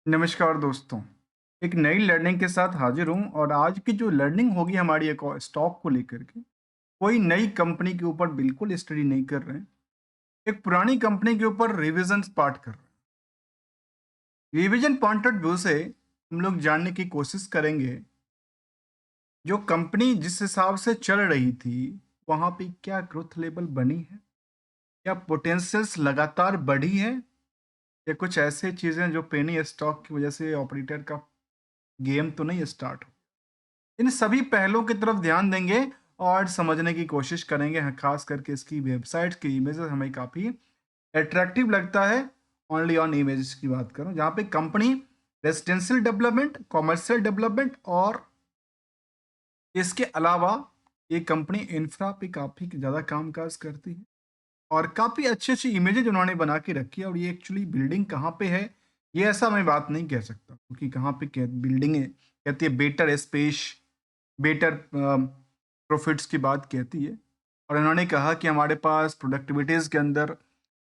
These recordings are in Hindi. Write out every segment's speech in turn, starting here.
नमस्कार दोस्तों। एक नई लर्निंग के साथ हाजिर हूँ और आज की जो लर्निंग होगी हमारी एक और स्टॉक को लेकर के, कोई नई कंपनी के ऊपर बिल्कुल स्टडी नहीं कर रहे हैं। एक पुरानी कंपनी के ऊपर रिविजन पार्ट कर रहे हैं। रिवीजन पॉइंट ऑफ व्यू से हम लोग जानने की कोशिश करेंगे, जो कंपनी जिस हिसाब से चल रही थी, वहाँ पे क्या ग्रोथ लेवल बनी है? क्या पोटेंशियल्स लगातार बढ़ी है? या कुछ ऐसे चीज़ें जो पेनी स्टॉक की वजह से ऑपरेटर का गेम तो नहीं स्टार्ट हो? इन सभी पहलुओं की तरफ ध्यान देंगे और समझने की कोशिश करेंगे। हाँ, खास करके इसकी वेबसाइट की इमेजेस हमें काफ़ी अट्रैक्टिव लगता है। ओनली ऑन इमेजेस की बात करूं, जहाँ पे company residential development, commercial development और इसके अलावा ये कंपनी इंफ्रा पे काफ़ी ज़्यादा कामकाज करती है। और काफ़ी अच्छी अच्छी इमेजेज उन्होंने बना के रखी है। और ये एक्चुअली बिल्डिंग कहाँ पे है, ये ऐसा मैं बात नहीं कह सकता, क्योंकि कहाँ पे बिल्डिंग है कहती है बेटर स्पेस, बेटर प्रॉफिट्स की बात कहती है। और इन्होंने कहा कि हमारे पास प्रोडक्टिविटीज़ के अंदर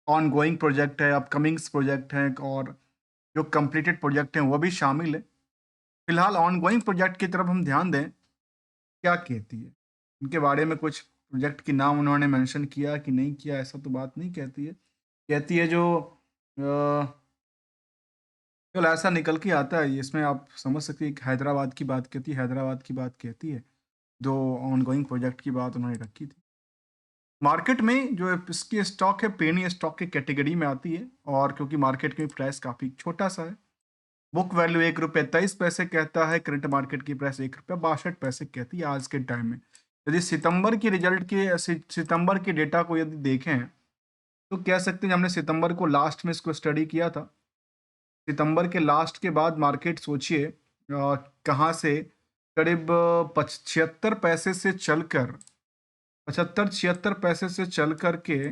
ऑन प्रोजेक्ट है, अपकमिंग्स प्रोजेक्ट हैं और जो कंप्लीटेड प्रोजेक्ट हैं वो भी शामिल है। फिलहाल ऑन प्रोजेक्ट की तरफ हम ध्यान दें, क्या कहती है इनके बारे में। कुछ प्रोजेक्ट के नाम उन्होंने मेंशन किया कि नहीं किया, ऐसा तो बात नहीं कहती है। कहती है जो चलो ऐसा निकल के आता है, इसमें आप समझ सकते हैं। एक हैदराबाद की बात कहती है, हैदराबाद की बात कहती है, जो ऑनगोइंग प्रोजेक्ट की बात उन्होंने रखी थी। मार्केट में जो इसकी स्टॉक है, पेनी स्टॉक की कैटेगरी में आती है। और क्योंकि मार्केट में प्राइस काफ़ी छोटा सा है, बुक वैल्यू ₹1.23 कहता है, करंट मार्केट की प्राइस ₹1.62 कहती है आज के टाइम में। यदि सितंबर की रिजल्ट के सितंबर के डेटा को यदि देखें, तो कह सकते हैं हमने सितंबर को लास्ट में इसको स्टडी किया था। सितंबर के लास्ट के बाद मार्केट सोचिए कहाँ से करीब 76 पैसे से चलकर 75-76 पैसे से चल कर के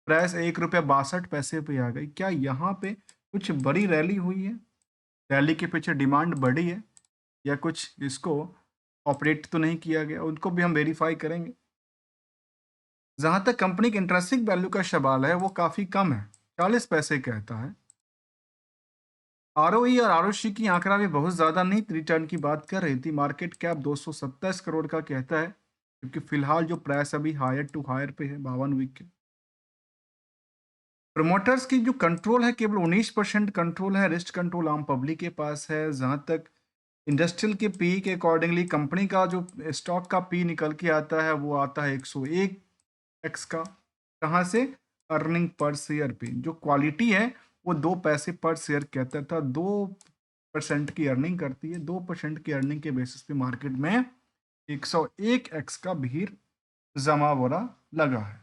प्राइस ₹1.62 पे आ गई। क्या यहाँ पे कुछ बड़ी रैली हुई है? रैली के पीछे डिमांड बढ़ी है, या कुछ इसको ऑपरेट तो नहीं किया गया? उनको भी हम वेरीफाई करेंगे। जहाँ तक कंपनी की इंट्रिंसिक वैल्यू का सवाल है, वो काफ़ी कम है, 40 पैसे कहता है। आरओई और आरओसी की आंकड़ा भी बहुत ज़्यादा नहीं रिटर्न की बात कर रही थी। मार्केट कैप 227 करोड़ का कहता है, क्योंकि फिलहाल जो प्राइस अभी हायर टू हायर पे है 52 वीक के। प्रमोटर्स की जो कंट्रोल है, केवल 19% कंट्रोल है। रिस्ट कंट्रोल आम पब्लिक के पास है। जहाँ तक इंडस्ट्रियल के पी के अकॉर्डिंगली कंपनी का जो स्टॉक का पी निकल के आता है, वो आता है 101x का। कहाँ से? अर्निंग पर शेयर पे। जो क्वालिटी है वो 2 पैसे पर शेयर कहता था। 2% की अर्निंग करती है। 2% की अर्निंग के बेसिस पे मार्केट में 101x का भीड़ जमा वरा लगा है।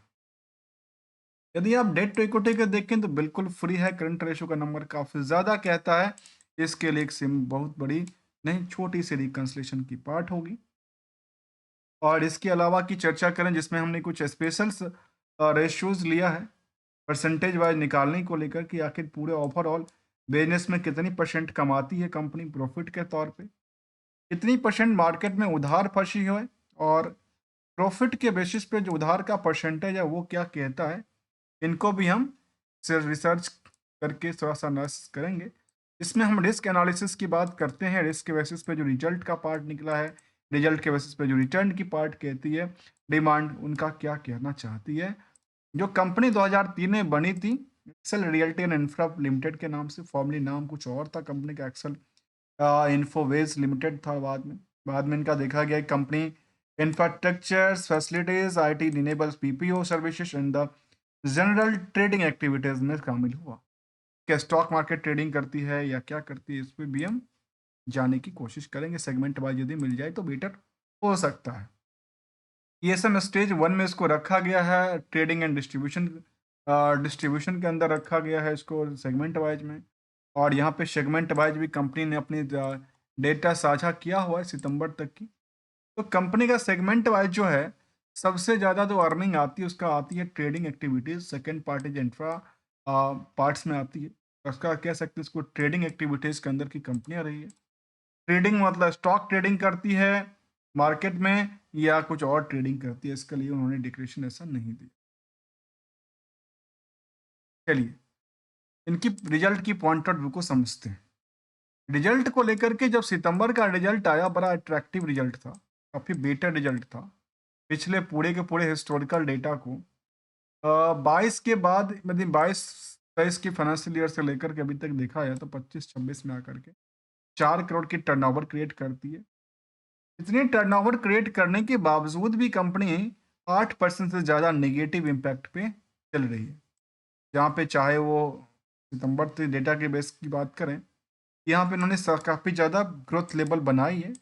यदि आप डेट टू इक्विटी का देखें तो बिल्कुल फ्री है। करंट रेशो का नंबर काफ़ी ज़्यादा कहता है। इसके लिए एक सिम बहुत बड़ी नहीं, छोटी सी रिकन्सलेशन की पार्ट होगी। और इसके अलावा की चर्चा करें, जिसमें हमने कुछ स्पेशल्स रेशियोज लिया है परसेंटेज वाइज निकालने को लेकर, कि आखिर पूरे ओवरऑल बिजनेस में कितनी परसेंट कमाती है कंपनी प्रॉफिट के तौर पे, कितनी परसेंट मार्केट में उधार फंसी है, और प्रॉफिट के बेसिस पे जो उधार का परसेंटेज है वो क्या कहता है। इनको भी हम रिसर्च करके थोड़ा सा एनालिसिस करेंगे। इसमें हम रिस्क एनालिसिस की बात करते हैं। रिस्क के बेसिस पे जो रिजल्ट का पार्ट निकला है, रिजल्ट के बेसिस पे जो रिटर्न की पार्ट कहती है, डिमांड उनका क्या कहना चाहती है। जो कंपनी 2003 में बनी थी, Excel Realty and Infra Limited के नाम से, फॉर्मली नाम कुछ और था कंपनी का, एक्सेल इन्फोवेज लिमिटेड था। बाद में इनका देखा गया company infrastructure facilities IT enables PPO services and the general trading activities में शामिल हुआ। क्या स्टॉक मार्केट ट्रेडिंग करती है या क्या करती है, इस पर भी हम जानने की कोशिश करेंगे। सेगमेंट वाइज यदि मिल जाए तो बेटर हो सकता है। ईएसएम स्टेज 1 में इसको रखा गया है, ट्रेडिंग एंड डिस्ट्रीब्यूशन डिस्ट्रीब्यूशन के अंदर रखा गया है इसको सेगमेंट वाइज में। और यहाँ पे सेगमेंट वाइज भी कंपनी ने अपनी डेटा साझा किया हुआ है सितंबर तक की। तो कंपनी का सेगमेंट वाइज जो है, सबसे ज़्यादा जो अर्निंग आती है उसका आती है trading activities, second part is infra parts में आती है। उसका कह सकते हैं इसको ट्रेडिंग एक्टिविटीज़ के अंदर की कंपनियां रही है। ट्रेडिंग मतलब स्टॉक ट्रेडिंग करती है मार्केट में, या कुछ और ट्रेडिंग करती है, इसके लिए उन्होंने डिक्लेरेशन ऐसा नहीं दी। चलिए इनकी रिजल्ट की पॉइंट ऑफ व्यू को समझते हैं। रिजल्ट को लेकर के जब सितंबर का रिजल्ट आया, बड़ा अट्रैक्टिव रिजल्ट था, काफ़ी बेटर रिजल्ट था पिछले पूरे के पूरे हिस्टोरिकल डेटा को। 22 के बाद, मतलब 22-23 की फाइनेंशियल ईयर से लेकर के अभी तक देखा जाए तो 25-26 में आकर के 4 करोड़ की टर्नओवर क्रिएट करती है। इतनी टर्नओवर क्रिएट करने के बावजूद भी कंपनी 8% से ज़्यादा नेगेटिव इम्पैक्ट पे चल रही है। जहाँ पे चाहे वो सितंबर से डेटा के बेस की बात करें, यहाँ पे इन्होंने काफ़ी ज़्यादा ग्रोथ लेवल बनाई है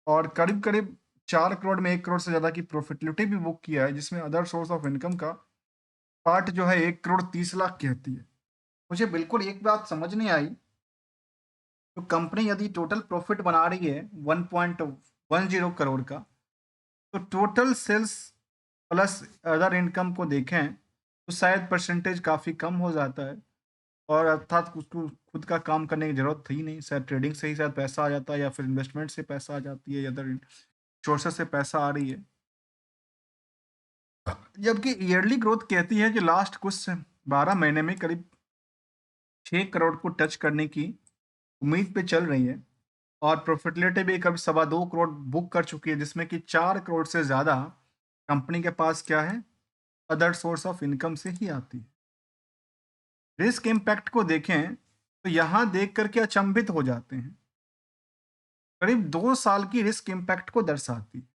और करीब-करीब 4 करोड़ में 1 करोड़ से ज़्यादा की प्रॉफिटेबिलिटी भी बुक किया है, जिसमें अदर सोर्स ऑफ इनकम का पार्ट जो है 1 करोड़ 30 लाख की आती है। मुझे बिल्कुल एक बात समझ नहीं आई, तो कंपनी यदि टोटल प्रॉफिट बना रही है 1.10 करोड़ का, तो total sales plus other income को देखें तो शायद परसेंटेज काफ़ी कम हो जाता है, और अर्थात उसको खुद का काम करने की ज़रूरत थी नहीं, शायद ट्रेडिंग से ही शायद पैसा आ जाता है या फिर इन्वेस्टमेंट से पैसा आ जाती है या अदर सोर्सेस से पैसा आ रही है। जबकि ईयरली ग्रोथ कहती है कि लास्ट कुछ 12 महीने में करीब 6 करोड़ को टच करने की उम्मीद पे चल रही है, और प्रॉफिटेबिलिटी भी करीब 2.25 करोड़ बुक कर चुकी है, जिसमें कि 4 करोड़ से ज़्यादा कंपनी के पास क्या है, अदर सोर्स ऑफ इनकम से ही आती है। रिस्क इम्पैक्ट को देखें तो यहाँ देख करके अचंभित हो जाते हैं। करीब 2 साल की रिस्क इम्पैक्ट को दर्शाती है।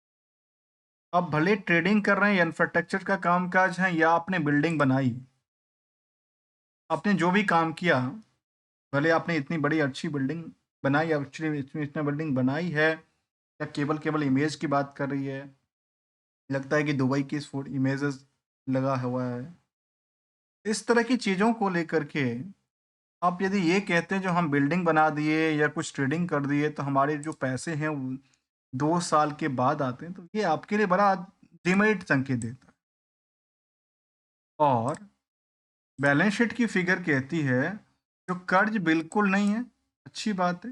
अब भले ट्रेडिंग कर रहे हैं या इंफ्रास्ट्रक्चर का कामकाज है या आपने बिल्डिंग बनाई, आपने जो भी काम किया, भले आपने इतनी बड़ी अच्छी बिल्डिंग बनाई, एक्चुअली इसमें इतना बिल्डिंग बनाई है या केवल केवल इमेज की बात कर रही है, लगता है कि दुबई की इस इमेजेस लगा हुआ है। इस तरह की चीज़ों को लेकर के आप यदि ये कहते हैं जो हम बिल्डिंग बना दिए या कुछ ट्रेडिंग कर दिए तो हमारे जो पैसे हैं वो 2 साल के बाद आते हैं, तो ये आपके लिए बड़ा डिमेरिट संकेत देता है। और बैलेंस शीट की फिगर कहती है जो कर्ज बिल्कुल नहीं है, अच्छी बात है।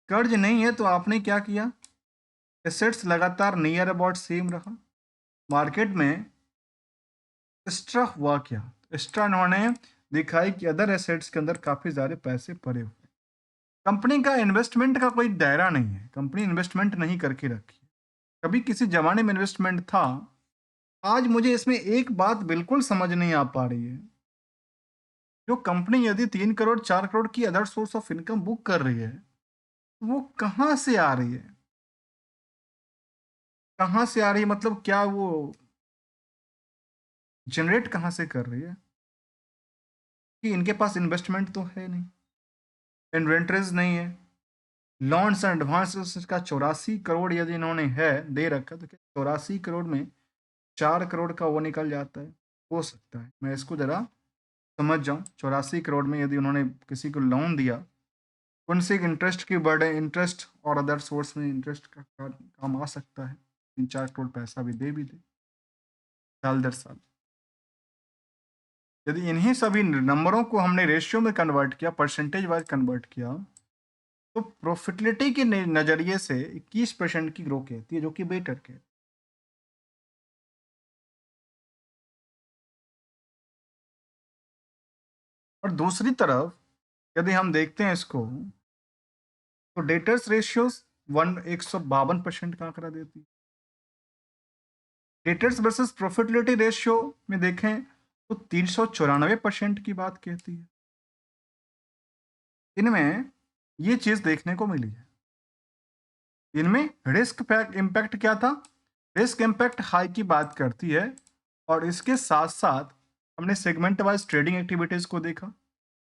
कर्ज नहीं है तो आपने क्या किया, एसेट्स लगातार नियर अबाउट सेम रहा। मार्केट में एक्स्ट्रा हुआ क्या, एक्स्ट्रा इन्होंने दिखाई कि अदर एसेट्स के अंदर काफ़ी सारे पैसे पड़े हुए। कंपनी का इन्वेस्टमेंट का कोई दायरा नहीं है, कंपनी इन्वेस्टमेंट नहीं करके रखी। कभी किसी जमाने में इन्वेस्टमेंट था, आज मुझे इसमें एक बात बिल्कुल समझ नहीं आ पा रही है। जो कंपनी यदि 3 करोड़ 4 करोड़ की other source of income book कर रही है, वो कहाँ से आ रही है? कहाँ से आ रही है मतलब क्या वो जनरेट कहाँ से कर रही है? कि इनके पास इन्वेस्टमेंट तो है नहीं, इन्वेंटरीज नहीं है, लॉन्स एंड एडवांसेस का 84 करोड़ यदि इन्होंने है दे रखा, तो क्या 84 करोड़ में 4 करोड़ का वो निकल जाता है? हो सकता है, मैं इसको जरा समझ जाऊं। 84 करोड़ में यदि उन्होंने किसी को लोन दिया, उनसे इंटरेस्ट की बर्डन, इंटरेस्ट और अदर सोर्स में इंटरेस्ट का काम आ सकता है, 3-4 करोड़ पैसा भी दे साल दर साल। यदि इन्हीं सभी नंबरों को हमने रेशियो में कन्वर्ट किया, परसेंटेज वाइज कन्वर्ट किया, तो प्रॉफिटेबिलिटी के नज़रिए से 21% की ग्रो कहती है, जो कि बेटर के। और दूसरी तरफ यदि हम देखते हैं इसको, तो डेटर्स रेशियोज 152% का आंकड़ा देती है। डेटर्स वर्सेस प्रॉफिटेबिलिटी रेशियो में देखें तो 394% की बात कहती है। इनमें ये चीज देखने को मिली है। इनमें रिस्क इम्पैक्ट क्या था, रिस्क इम्पैक्ट हाई की बात करती है, और इसके साथ साथ हमने सेगमेंट वाइज ट्रेडिंग एक्टिविटीज को देखा।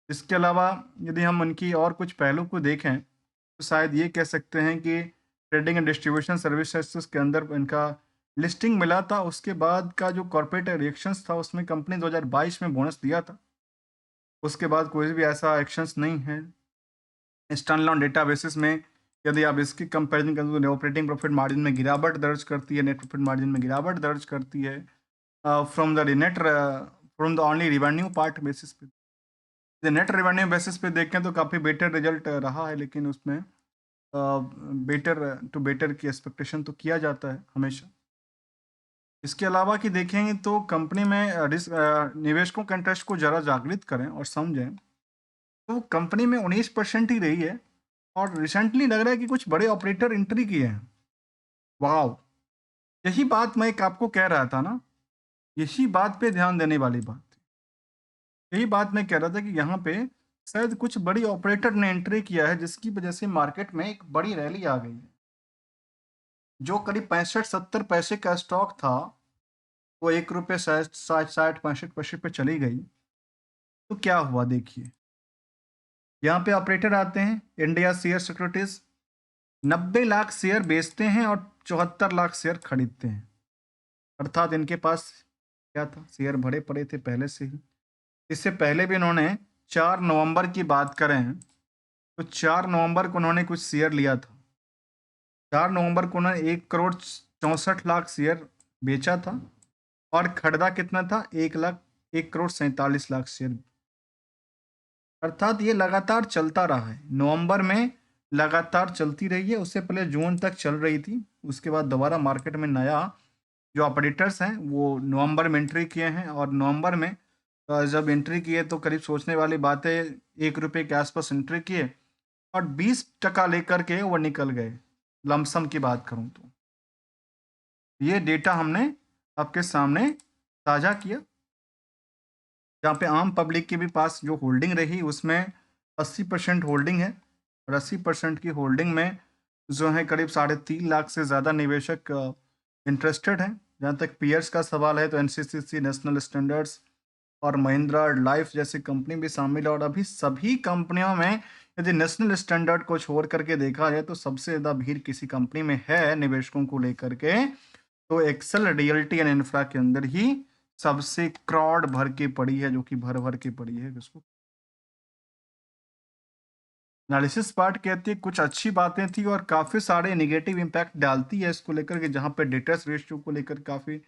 इसके अलावा यदि हम उनकी और कुछ पहलू को देखें तो शायद ये कह सकते हैं कि ट्रेडिंग एंड डिस्ट्रीब्यूशन सर्विसेज के अंदर इनका लिस्टिंग मिला था, उसके बाद का जो कॉर्पोरेट रिएक्शंस था उसमें कंपनी 2022 में बोनस दिया था। उसके बाद कोई भी ऐसा एक्शंस नहीं है। स्टैंडअलोन डेटा बेसिस में यदि आप इसकी कंपैरिजन करें तो ऑपरेटिंग प्रॉफिट मार्जिन में गिरावट दर्ज करती है, नेट प्रॉफिट मार्जिन में गिरावट दर्ज करती है, from the only revenue part basis पे। नेट रेवेन्यू बेसिस पे देखें तो काफ़ी बेटर रिजल्ट रहा है, लेकिन उसमें बेटर टू बेटर की एक्सपेक्टेशन तो किया जाता है हमेशा। इसके अलावा कि देखेंगे तो कंपनी में निवेशकों के इंटरेस्ट को ज़रा जागृत करें और समझें, तो कंपनी में 19% ही रही है और रिसेंटली लग रहा है कि कुछ बड़े ऑपरेटर एंट्री किए हैं। वाओ! यही बात मैं एक आपको कह रहा था ना, इसी बात पे ध्यान देने वाली बात थी। यही बात मैं कह रहा था कि यहाँ पे शायद कुछ बड़ी ऑपरेटर ने एंट्री किया है जिसकी वजह से मार्केट में एक बड़ी रैली आ गई है। जो करीब 65-70 पैसे का स्टॉक था, वो ₹1 शायद 60-65 पे चली गई। तो क्या हुआ देखिए, यहाँ पे ऑपरेटर आते हैं, India share securities 90 lakh share बेचते हैं और 74 लाख शेयर खरीदते हैं। अर्थात इनके पास क्या था, शेयर भरे पड़े थे पहले से ही। इससे पहले भी इन्होंने 4 नवंबर की बात करें तो 4 नवंबर को उन्होंने कुछ शेयर लिया था। 4 नवंबर को उन्होंने 1,64,00,000 शेयर बेचा था और खरीदा कितना था, 1,47,00,000 शेयर। अर्थात ये लगातार चलता रहा है। नवंबर में लगातार चलती रही है, उससे पहले जून तक चल रही थी। उसके बाद दोबारा मार्केट में नया जो ऑपरेटर्स हैं वो नवंबर में एंट्री किए हैं और नवंबर में जब एंट्री किए तो करीब सोचने वाली बात है, ₹1 के आसपास एंट्री किए और 20% लेकर के वो निकल गए। लमसम की बात करूं तो ये डेटा हमने आपके सामने साझा किया, जहाँ पे आम पब्लिक के भी पास जो होल्डिंग रही उसमें 80% होल्डिंग है और 80% की होल्डिंग में जो है करीब 3.5 लाख से ज़्यादा निवेशक इंटरेस्टेड हैं। जहाँ तक पीयर्स का सवाल है तो एनसीसीसी, नेशनल स्टैंडर्ड्स और महिंद्रा लाइफ जैसी कंपनी भी शामिल है और अभी सभी कंपनियों में यदि नेशनल स्टैंडर्ड को छोड़ करके देखा जाए तो सबसे ज़्यादा भीड़ किसी कंपनी में है निवेशकों को लेकर के, तो एक्सेल रियल्टी एंड इंफ्रा के अंदर ही सबसे क्राउड भर के पड़ी है, जो कि भर भर के पड़ी है। उसको एनालिसिस पार्ट कहती है कुछ अच्छी बातें थी और काफ़ी सारे नेगेटिव इम्पैक्ट डालती है इसको लेकर के, जहाँ पे डेटर्स रेशियो को लेकर काफ़ी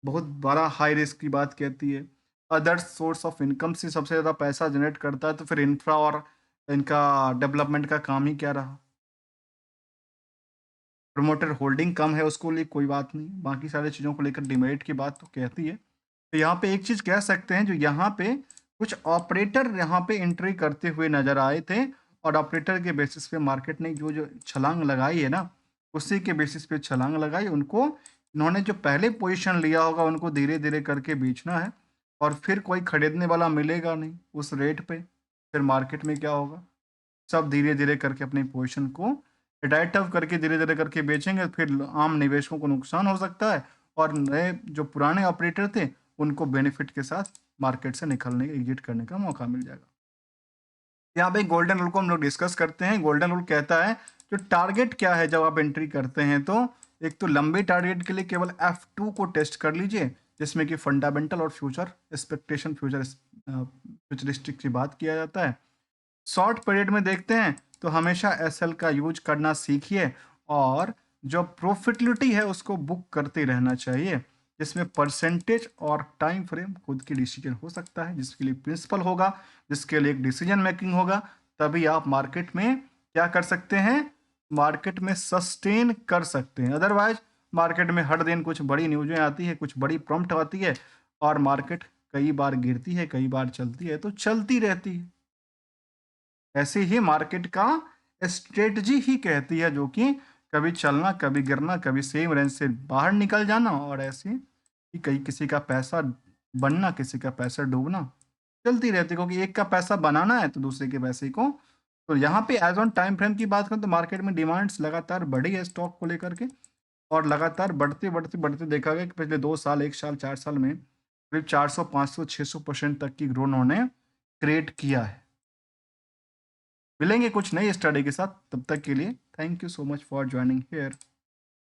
बहुत बड़ा हाई रिस्क की बात कहती है। अदर सोर्स ऑफ इनकम से सबसे ज़्यादा पैसा जनरेट करता है तो फिर इंफ्रा और इनका डेवलपमेंट का काम ही क्या रहा। प्रमोटर होल्डिंग कम है उसको लिए कोई बात नहीं, बाकी सारी चीज़ों को लेकर डिमेरिट की बात तो कहती है। तो यहाँ पे एक चीज़ कह सकते हैं, जो यहाँ पे कुछ ऑपरेटर यहाँ पे एंट्री करते हुए नजर आए थे और ऑपरेटर के बेसिस पे मार्केट ने जो जो छलांग लगाई है ना, उसी के बेसिस पे छलांग लगाई। उनको इन्होंने जो पहले पोजीशन लिया होगा उनको धीरे धीरे करके बेचना है और फिर कोई खरीदने वाला मिलेगा नहीं उस रेट पे, फिर मार्केट में क्या होगा, सब धीरे धीरे करके अपनी पोजीशन को राइट ऑफ करके धीरे धीरे करके बेचेंगे, फिर आम निवेशकों को नुकसान हो सकता है और नए जो पुराने ऑपरेटर थे उनको बेनिफिट के साथ मार्केट से निकलने एग्जिट करने का मौका मिल जाएगा। यहाँ पे गोल्डन रूल को हम लोग डिस्कस करते हैं। गोल्डन रूल कहता है जो टारगेट क्या है जब आप एंट्री करते हैं, तो एक तो लंबे टारगेट के लिए केवल F2 को टेस्ट कर लीजिए, जिसमें कि फंडामेंटल और फ्यूचर एक्सपेक्टेशन फ्यूचरिस्टिक की बात किया जाता है। शॉर्ट पीरियड में देखते हैं तो हमेशा एसएल का यूज करना सीखिए और जो प्रॉफिटेबिलिटी है उसको बुक करते रहना चाहिए, जिसमें परसेंटेज और टाइम फ्रेम खुद की डिसीजन हो सकता है, जिसके लिए प्रिंसिपल होगा, जिसके लिए एक डिसीजन मेकिंग होगा, तभी आप मार्केट में क्या कर सकते हैं, मार्केट में सस्टेन कर सकते हैं। अदरवाइज मार्केट में हर दिन कुछ बड़ी न्यूज़ें आती है, कुछ बड़ी प्रॉम्प्ट आती है और मार्केट कई बार गिरती है, कई बार चलती है, तो चलती रहती है। ऐसे ही मार्केट का स्ट्रेटजी ही कहती है, जो कि कभी चलना, कभी गिरना, कभी सेम रेंज से बाहर निकल जाना और ऐसे कि कहीं किसी का पैसा बनना, किसी का पैसा डूबना चलती रहती है, क्योंकि एक का पैसा बनाना है तो दूसरे के पैसे को। तो यहाँ पे एज ऑन टाइम फ्रेम की बात करें तो मार्केट में डिमांड्स लगातार बढ़ी है स्टॉक को लेकर के और लगातार बढ़ते बढ़ते बढ़ते देखा गया कि पिछले 2 साल, 1 साल, 4 साल में करीब 400, 500, 600% तक की ग्रोथ उन्होंने क्रिएट किया है। मिलेंगे कुछ नई स्टडी के साथ, तब तक के लिए thank you so much for joining here.